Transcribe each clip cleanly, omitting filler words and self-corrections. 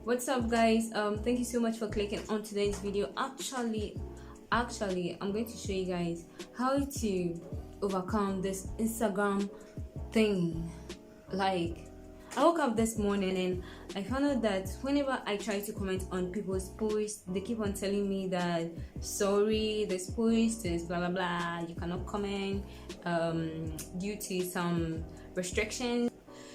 What's up, guys? Thank you so much for clicking on today's video. Actually, I'm going to show you guys how to overcome this Instagram thing. Like, I woke up this morning and I found out that whenever I try to comment on people's posts, they keep on telling me that sorry, this post is blah blah blah, you cannot comment due to some restrictions.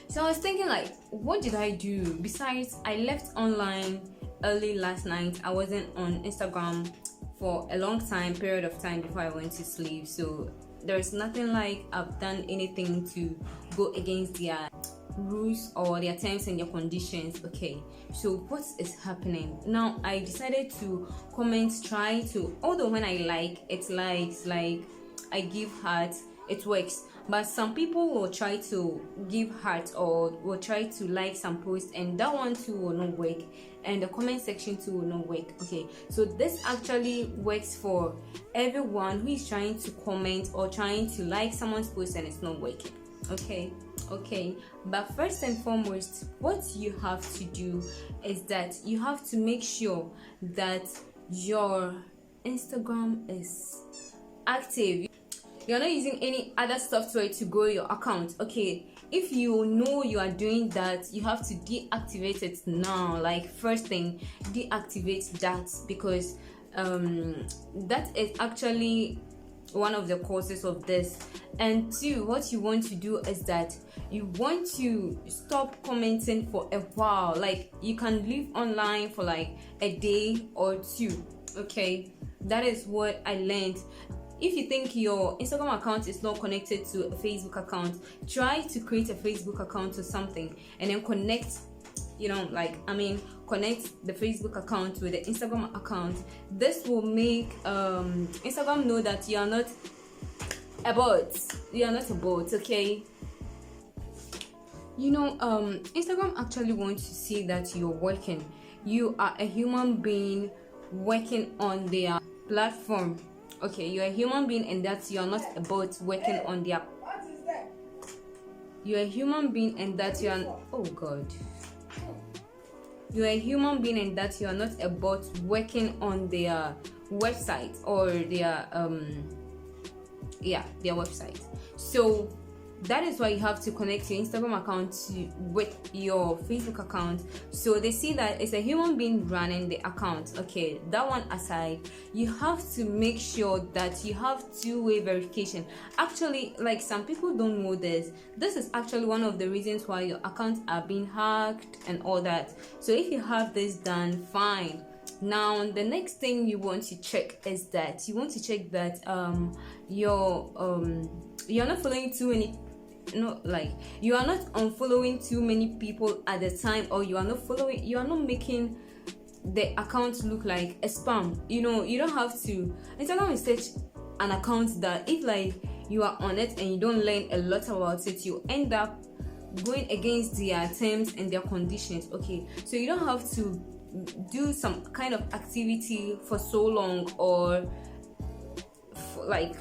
So I was thinking, like, what did I do? Besides, I left online early last night. I wasn't on Instagram for a long period of time before I went to sleep. So there's nothing like I've done anything to go against their rules or their terms and their conditions. Okay, so what is happening now? I decided to although when I like I give hearts, it works. But some people will try to give hearts or will try to like some posts, and that one too will not work, and the comment section too will not work. Okay, so this actually works for everyone who is trying to comment or trying to like someone's post and it's not working. Okay, but first and foremost, what you have to do is that you have to make sure that your Instagram is active. You're not using any other software to grow your account. Okay, if you know you are doing that, you have to deactivate it now. Like, first thing, deactivate that, because that is actually one of the causes of this. And two, what you want to do is that you want to stop commenting for a while. Like, you can live online for like a day or two. Okay, that is what I learned. If you think your Instagram account is not connected to a Facebook account, try to create a Facebook account or something and then connect the Facebook account with the Instagram account. This will make Instagram know that you are not a bot. You are not a bot, okay? Instagram actually wants to see that you're working. You are a human being working on their platform. Okay, you're a human being, and that you are not a bot working on their. What is that? You're a human being, and that you are. Oh God. You're a human being, and that you are not a bot working on their website or their their website. So that is why you have to connect your Instagram account with your Facebook account, so they see that it's a human being running the account. Okay, that one aside, you have to make sure that you have two-way verification. Actually, like, some people don't know this. This is actually one of the reasons why your accounts are being hacked and all that. So if you have this done, fine. Now, the next thing you want to check is that you want to check that you're not following too many. You are not unfollowing too many people at the time, or you are not making the account look like a spam. You don't have to. Instagram is such an account that if you are on it and you don't learn a lot about it, you end up going against their terms and their conditions. Okay, so you don't have to do some kind of activity for so long or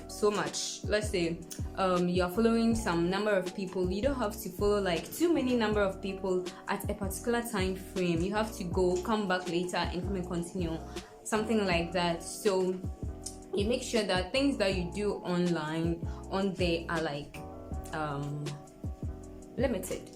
so much. Let's say you are following some number of people. You don't have to follow too many number of people at a particular time frame. You have to come back later and come and continue, something like that. So you make sure that things that you do online on there are limited.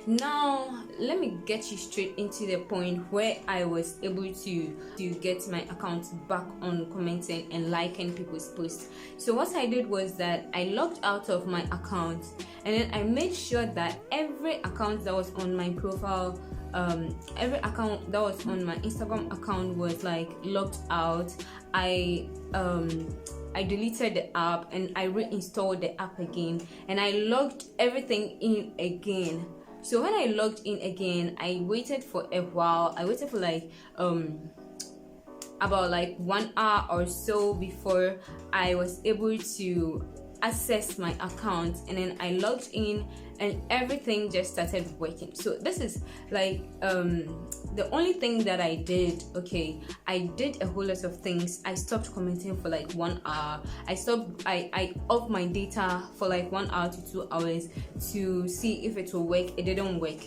Now, let me get you straight into the point where I was able to get my account back on commenting and liking people's posts. So what I did was that I logged out of my account, and then I made sure that every account that was on my profile, every account that was on my Instagram account was logged out. I deleted the app and I reinstalled the app again, and I logged everything in again. So when I logged in again, I waited for a while. I waited for about 1 hour or so before I was able to access my account, and then I logged in and everything just started working. So this is the only thing that I did. Okay, I did a whole lot of things. I stopped commenting for 1 hour. I off my data for 1 hour to 2 hours to see if it will work. It didn't work.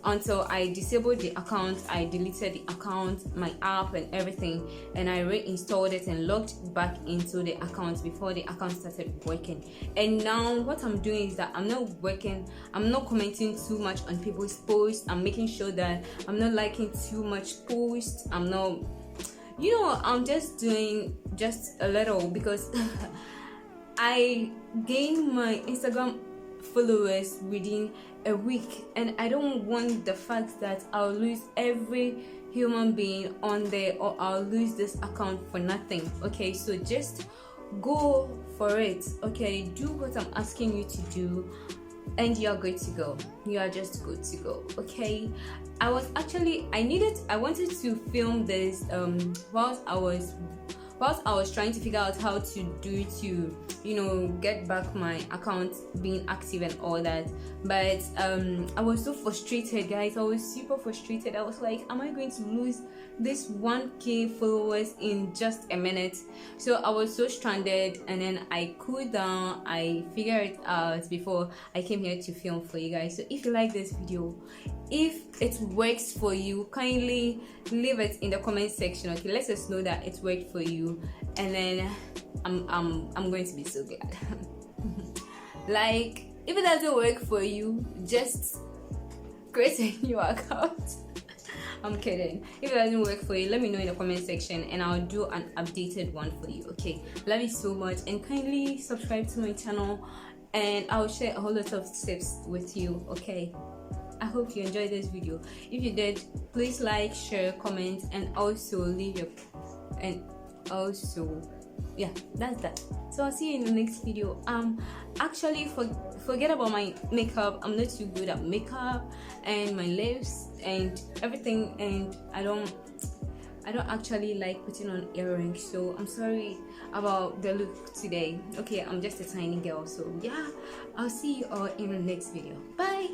until I disabled the account. I deleted the account, my app and everything, and I reinstalled it and logged back into the account before the account started working. And now what I'm doing is that I'm not commenting too much on people's posts. I'm making sure that I'm not liking too much posts. I'm not, I'm just doing just a little, because I gained my Instagram followers within a week, and I don't want the fact that I'll lose every human being on there, or I'll lose this account for nothing. Okay, so just go for it. Okay, do what I'm asking you to do, and you're good to go. You are just good to go. Okay, I wanted to film this whilst I was trying to figure out how to do to get back my account being active and all that. But I was so frustrated, guys. I was super frustrated. I was like, am I going to lose this 1k followers in just a minute? So I was so stranded, and then I cooled down. I figured it out before I came here to film for you guys. So if you like this video, if it works for you, kindly leave it in the comment section. Okay, let us know that it worked for you, and then I'm going to be so glad. Like, if it doesn't work for you, just create a new account. I'm kidding. If it doesn't work for you, let me know in the comment section, and I'll do an updated one for you. Okay, love you so much, and kindly subscribe to my channel, and I'll share a whole lot of tips with you. Okay, I hope you enjoyed this video. If you did, please like, share, comment, and also leave your yeah, that's that. So I'll see you in the next video. Actually, forget about my makeup. I'm not too good at makeup and my lips and everything, and I don't actually like putting on earrings, so I'm sorry about the look today. Okay, I'm just a tiny girl, so yeah, I'll see you all in the next video. Bye.